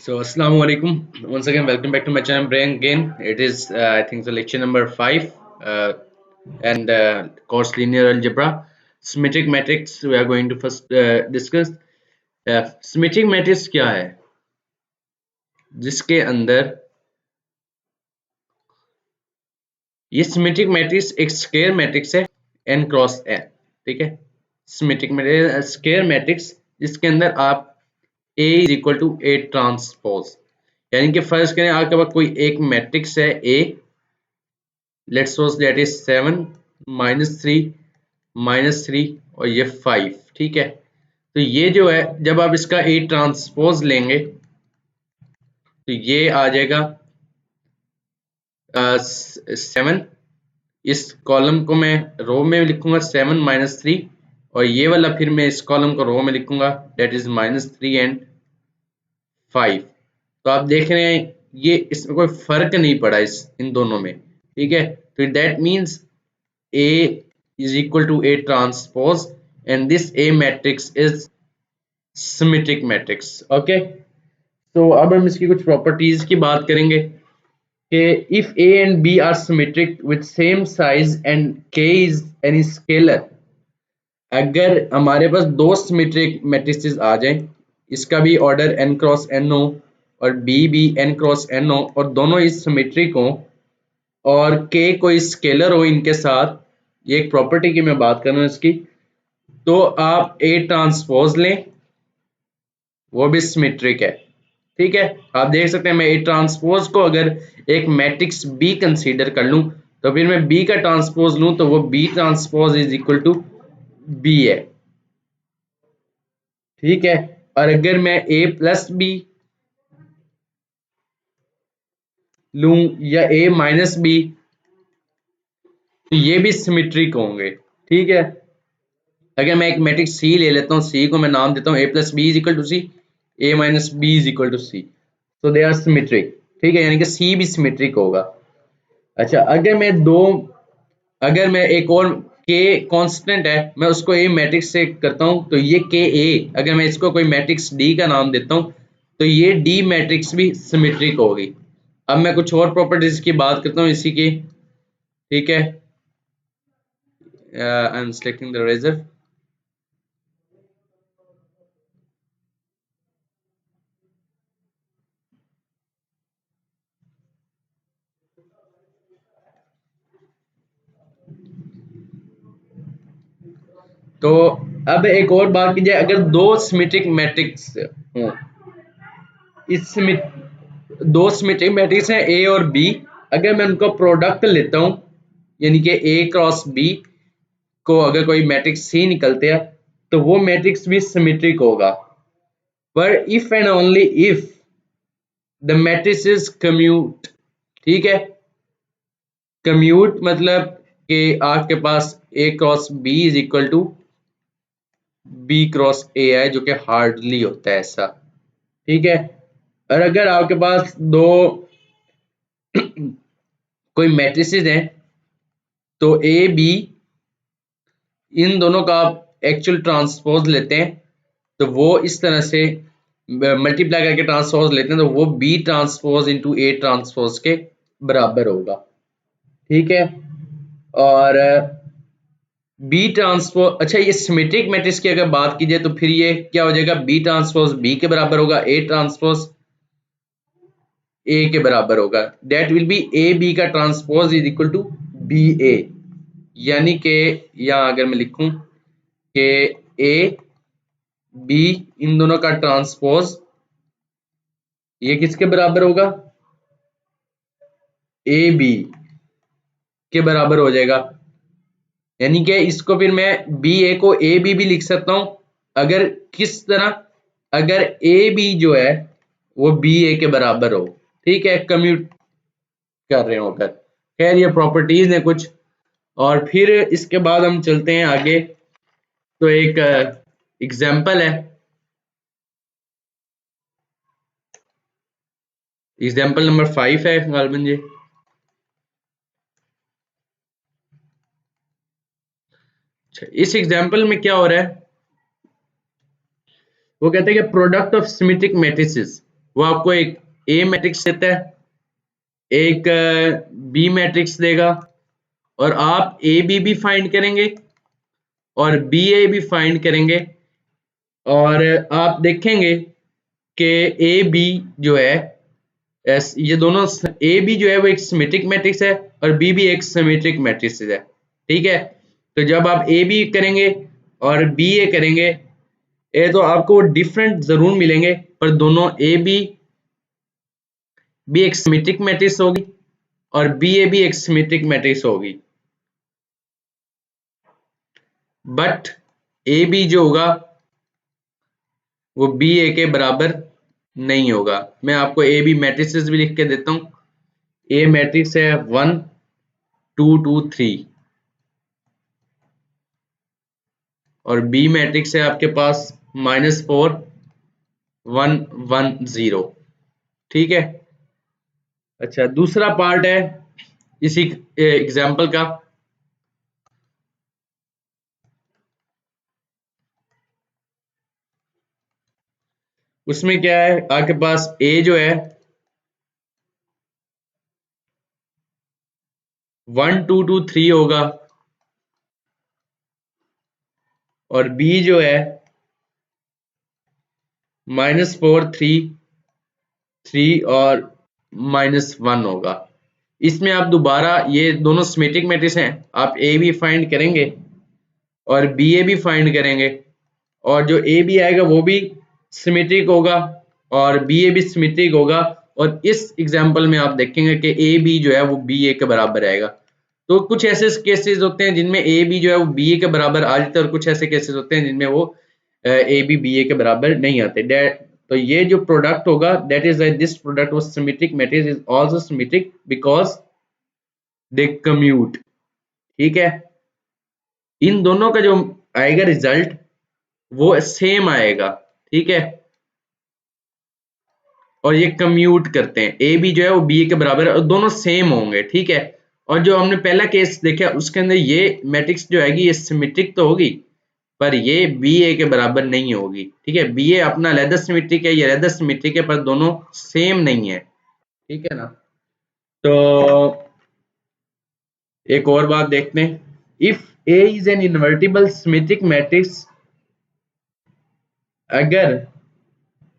So, Assalamu alaikum. Once again, welcome back to my channel, Brain Again. It is, I think, the lecture number 5 and course linear algebra. Symmetric matrix, we are going to first discuss. Symmetric matrix क्या है जिसके अंदर ये symmetric matrix एक square matrix है n cross n, ठीक है। Symmetric matrix square matrix जिसके अंदर आप A is equal to A transpose, यानी कि फर्ज करें आपके पास कोई एक मैट्रिक्स है A, let's suppose that is 7 -3 और ये 5, ठीक है। तो ये जो है जब आप इसका A ट्रांसपोज लेंगे तो ये आ जाएगा 7, इस कॉलम को मैं रो में लिखूंगा 7 - 3 और ये वाला फिर मैं इस कॉलम को रो में लिखूंगा डेट इज -3 एंड 5। तो आप देख रहे हैं ये इसमें कोई फर्क नहीं पड़ा इन दोनों में, ठीक है। तो that means A is equal to A transpose and this A matrix is symmetric matrix, okay। तो अब हम इसकी कुछ प्रॉपर्टीज की बात करेंगे कि if A and B are symmetric with same size and K is any scalar, अगर हमारे पास दो सिमेट्रिक मैट्रिसेस आ जाएं, इसका भी ऑर्डर n क्रॉस n हो और B भी n क्रॉस n हो और दोनों इस सिमेट्रिक हो और K कोई स्केलर हो इनके साथ, ये एक प्रॉपर्टी की मैं बात कर रहा हूँ इसकी, तो आप A ट्रांसपोज लें, वो भी सिमेट्रिक है, ठीक है। आप देख सकते हैं मैं A ट्रांसपोज को अगर एक मैट्रिक्स B कंसीडर कर लूं तो फिर मैं B का ट्रांसपोज लूं तो वो B transpose is equal to B है, ठीक है। और अगर मैं A प्लस B लूं या A माइनस B तो ये भी सिमेट्रिक होंगे, ठीक है। अगर मैं एक मैट्रिक्स C ले लेता हूँ, C को मैं नाम देता हूँ A plus B is equal to C, A minus B is equal to C, तो दे आर सिमेट्रिक, ठीक है, यानी कि C भी सिमेट्रिक होगा। अच्छा, अगर मैं एक और K कांस्टेंट है मैं उसको A मैट्रिक्स से करता हूँ तो ये KA, अगर मैं इसको कोई मैट्रिक्स D का नाम देता हूँ तो ये D मैट्रिक्स भी सिमेट्रिक होगी। अब मैं कुछ और प्रॉपर्टीज की बात करता हूँ इसी की, ठीक है। I am selecting the razor. तो अब एक और बात की जाए, अगर दो सिमेट्रिक मैट्रिक्स हों, इस दो सिमेट्रिक मैट्रिक्स हैं ए और बी, अगर मैं उनका प्रोडक्ट लेता हूं यानी कि ए क्रॉस बी को अगर कोई मैट्रिक्स सी निकलते हैं तो वो मैट्रिक्स भी सिमेट्रिक होगा, पर if and only if the matrix is commute, ठीक है। कम्यूट मतलब कि आपके पास A cross B is equal to B cross A है, जो कि हार्डली होता है ऐसा, ठीक है। और अगर आपके पास दो कोई मैट्रिसेस हैं तो ए बी इन दोनों का आप एक्चुअल ट्रांसपोज लेते हैं तो वो इस तरह से मल्टीप्लाई करके ट्रांसपोज लेते हैं तो वो B transpose into A transpose के बराबर होगा, ठीक है। और बी ट्रांसपोज, अच्छा, ये सिमेट्रिक मैट्रिक्स की अगर बात की जाए तो फिर ये क्या हो जाएगा, बी ट्रांसपोज बी के बराबर होगा, ए ट्रांसपोज ए के बराबर होगा, that will be A B का transpose is equal to B A, यानी कि यहां अगर मैं लिखूं कि ए बी इन दोनों का ट्रांसपोज ये किसके बराबर होगा, ए बी के बराबर हो जाएगा, यानी कि इसको फिर मैं बी ए को ए बी भी लिख सकता हूं, अगर किस तरह, अगर ए बी जो है वो बी ए के बराबर हो, ठीक है, कम्यूट कर रहे हो अगर। खैर ये प्रॉपर्टीज है कुछ, और फिर इसके बाद हम चलते हैं आगे। तो एक एग्जाम्पल है, एग्जाम्पल नंबर 5 है गालबन जी। अच्छा, इस एग्जाम्पल में क्या हो रहा है, वो कहते हैं कि प्रोडक्ट ऑफ सिमेट्रिक मैट्रिसेस, वो आपको एक ए मैट्रिक्स देता है, एक बी मैट्रिक्स देगा, और आप ए बी भी फाइंड करेंगे और बी ए भी फाइंड करेंगे, और आप देखेंगे कि ए बी जो है ये दोनों ए बी जो है वो एक सिमेट्रिक मैट्रिक्स है और बी भी एक सिमेट्रिक मैट्रिक्स है। ठीक है, तो जब आप ए बी करेंगे और बी ए करेंगे तो आपको डिफरेंट जरूर मिलेंगे, पर दोनों ए बी भी एक सिमेट्रिक मैट्रिक्स होगी और बी ए भी एक सिमेट्रिक मैट्रिक्स होगी, बट ए बी जो होगा वो बी ए के बराबर नहीं होगा। मैं आपको ए बी मैट्रिसेस भी लिख के देता हूं। ए मैट्रिक्स है 1 2 2 3 और बी मैट्रिक्स है आपके पास -4 1 1 0। ठीक है, अच्छा दूसरा पार्ट है इसी एग्जाम्पल का। उसमें क्या है, आपके पास ए जो है 1 2 2 3 होगा और बी जो है -4 3 3 और -1 होगा। इसमें आप दोबारा, ये दोनों सिमेट्रिक मैट्रिक्स हैं, आप ए भी फाइंड करेंगे और बी ए भी फाइंड करेंगे, और जो ए बी आएगा वो भी सिमेट्रिक होगा और बी ए भी सिमेट्रिक होगा, और इस एग्जाम्पल में आप देखेंगे कि ए बी जो है वो बी ए के बराबर आएगा। तो कुछ ऐसे केसेस होते हैं जिनमें ए बी जो है वो बी ए के बराबर आ जाता है और कुछ ऐसे केसेस होते हैं जिनमें वो ए बी ए के बराबर नहीं आते। तो ये जो प्रोडक्ट होगा, that is this product was symmetric matrix is also symmetric because they commute. ठीक है, इन दोनों का जो आएगा रिजल्ट वो सेम आएगा। ठीक है, और ये कम्यूट करते हैं, ए बी जो है वो बी ए के बराबर है और दोनों सेम होंगे। ठीक है, और जो हमने पहला केस देखा उसके अंदर ये मैट्रिक्स जो आएगी ये सिमेट्रिक तो होगी पर ये बी ए के बराबर नहीं होगी। ठीक है, बी ए अपना अलग सिमेट्रिक है, ये अलग सिमेट्रिक है, पर दोनों सेम नहीं है। ठीक है ना, तो एक और बात देखते हैं, if A is an invertible symmetric matrix, अगर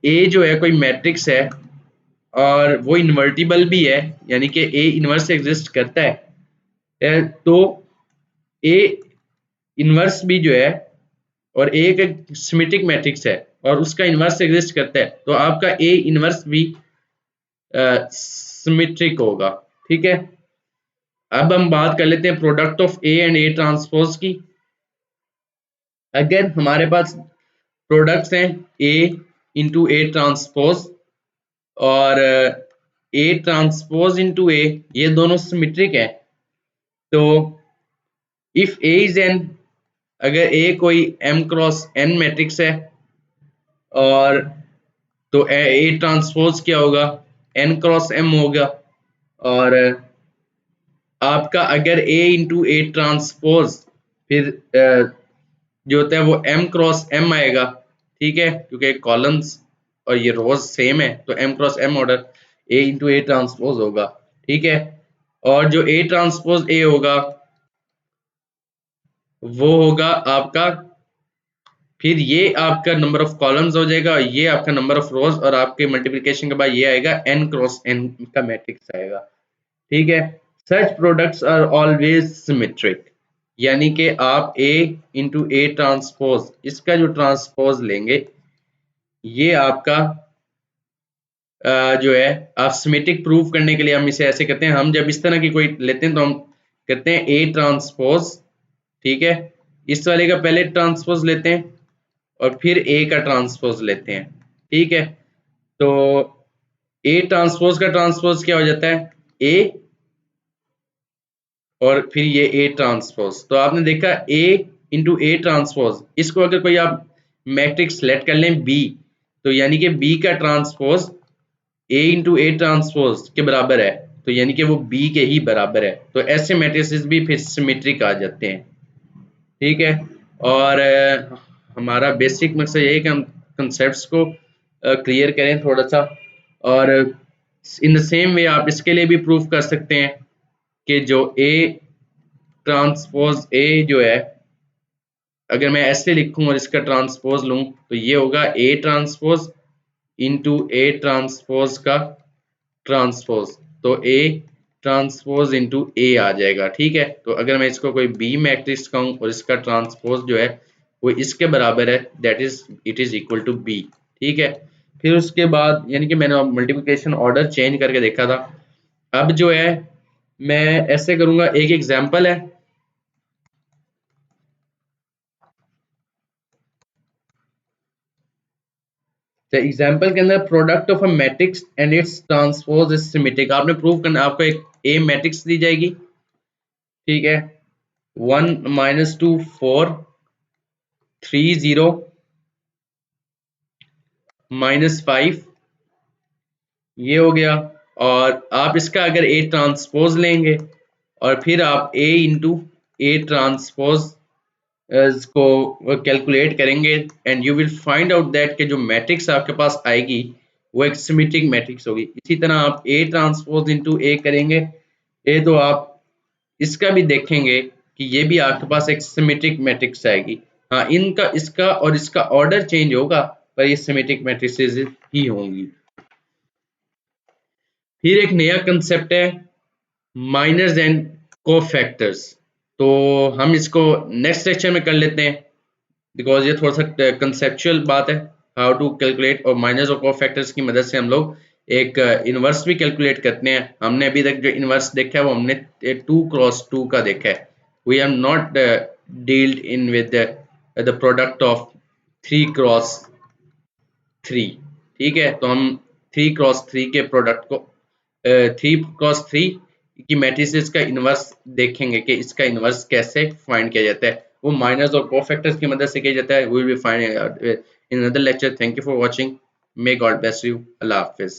ए जो है कोई मैट्रिक्स है और वो इन्वर्टिबल भी है, यानी कि ए इनवर्स एग्जिस्ट करता है, तो ए इनवर्स भी जो है और ए एक सिमेट्रिक मैट्रिक्स है और उसका इनवर्स एग्जिस्ट करता है, तो आपका ए इनवर्स भी सिमेट्रिक होगा। ठीक है, अब हम बात कर लेते हैं product of A and A transpose की। अगर हमारे पास प्रोडक्ट्स हैं ए इंटू ए ट्रांसपोज और ए ट्रांसपोज इंटू ए, ये दोनों सिमेट्रिक है, तो इफ ए इज एन, अगर ए कोई m क्रॉस n मैट्रिक्स है और तो ए ट्रांसपोज क्या होगा, n क्रॉस m होगा, और आपका अगर a इंटू ए ट्रांसपोज फिर जो होता है वो m क्रॉस m आएगा। ठीक है, क्योंकि कॉलम्स और ये रोज सेम है तो m cross m order a into A transpose होगा। ठीक है, और जो a ट्रांसपोज a होगा वो होगा आपका, फिर ये आपका नंबर ऑफ कॉलम्स हो जाएगा, ये आपका नंबर ऑफ रोज, और आपके मल्टीप्लिकेशन के बाद ये आएगा n क्रॉस n का मैट्रिक्स आएगा। ठीक है, such products are always symmetric, यानी कि आप a इंटू ए ट्रांसपोज, इसका जो ट्रांसपोज लेंगे ये आपका जो है आप सिमेट्रिक प्रूव करने के लिए हम इसे ऐसे करते हैं, हम जब इस तरह की कोई लेते हैं तो हम करते हैं ए ट्रांसपोज। ठीक है, इस वाले का पहले ट्रांसपोज लेते हैं और फिर ए का ट्रांसपोज लेते हैं। ठीक है, तो ए ट्रांसपोज का ट्रांसपोज क्या हो जाता है, ए और फिर ये ए ट्रांसपोज। तो आपने देखा ए इंटू ए ट्रांसपोज, इसको अगर कोई आप मैट्रिक्स सेलेक्ट कर लें बी, तो यानी कि बी का transpose A into A transpose के बराबर है, तो यानी कि वो बी के ही बराबर है, तो ऐसे मैट्रिसेस भी फिर सिमेट्रिक आ जाते हैं। ठीक है, और हमारा बेसिक मकसद ये है कि हम कंसेप्ट्स को क्लियर करें थोड़ा सा, और इन द सेम वे आप इसके लिए भी प्रूफ कर सकते हैं कि जो ए ट्रांसपोज ए जो है, अगर मैं ऐसे लिखूं और इसका ट्रांसपोज लूं तो ये होगा A transpose into A transpose का ट्रांसपोज, तो ए ट्रांसपोज इंटू ए आ जाएगा। ठीक है, तो अगर मैं इसको कोई बी मैट्रिक्स कहूँ और इसका ट्रांसपोज जो है वो इसके बराबर है, that is it is equal to B. ठीक है, फिर उसके बाद यानी कि मैंने मल्टीप्लिकेशन ऑर्डर चेंज करके देखा था। अब जो है मैं ऐसे करूंगा, एक एग्जांपल है, तो एग्जांपल के अंदर product of a matrix and it's transpose is symmetric. आपने प्रूव करना, आपको एक ए मैट्रिक्स दी जाएगी, ठीक है, 1 - 2 4 3 0 -5 ये हो गया। और आप इसका अगर ए ट्रांसपोज लेंगे और फिर आप ए इंटू ए ट्रांसपोज को कैलकुलेट करेंगे and you will find out that कि जो मैट्रिक्स आपके पास आएगी वो एक सिमेट्रिक मैट्रिक्स होगी। इसी तरह आप ए ट्रांसपोज इंटू ए करेंगे, ए तो आप इसका भी देखेंगे कि ये भी आपके पास एक सिमेट्रिक मैट्रिक्स आएगी। हाँ, इनका इसका और इसका ऑर्डर चेंज होगा पर ये सिमेट्रिक मैट्रिसेस ही होंगी। फिर एक नया कंसेप्ट है माइनर्स एंड कोफैक्टर्स, तो हम इसको नेक्स्ट लेक्चर में कर लेते हैं बिकॉज ये थोड़ा सा कंसेप्चुअल बात है, हाउ टू कैलकुलेट। और माइनस और कोफैक्टर्स की मदद से हम लोग एक इनवर्स भी कैलकुलेट करते हैं। हमने अभी तक जो इनवर्स देखा है वो हमने 2 × 2 का देखा है। We have not dealt in with the product of 3 × 3। ठीक है, तो हम 3 × 3 के प्रोडक्ट को 3 × 3 की मैट्रिसेस का इनवर्स देखेंगे कि इसका इनवर्स कैसे फाइंड किया जाता है। वो माइनस और कोफैक्टर्स की मदद से किया जाता है। We will find in another lecture. Thank you for watching. May God bless you. Allah Hafiz.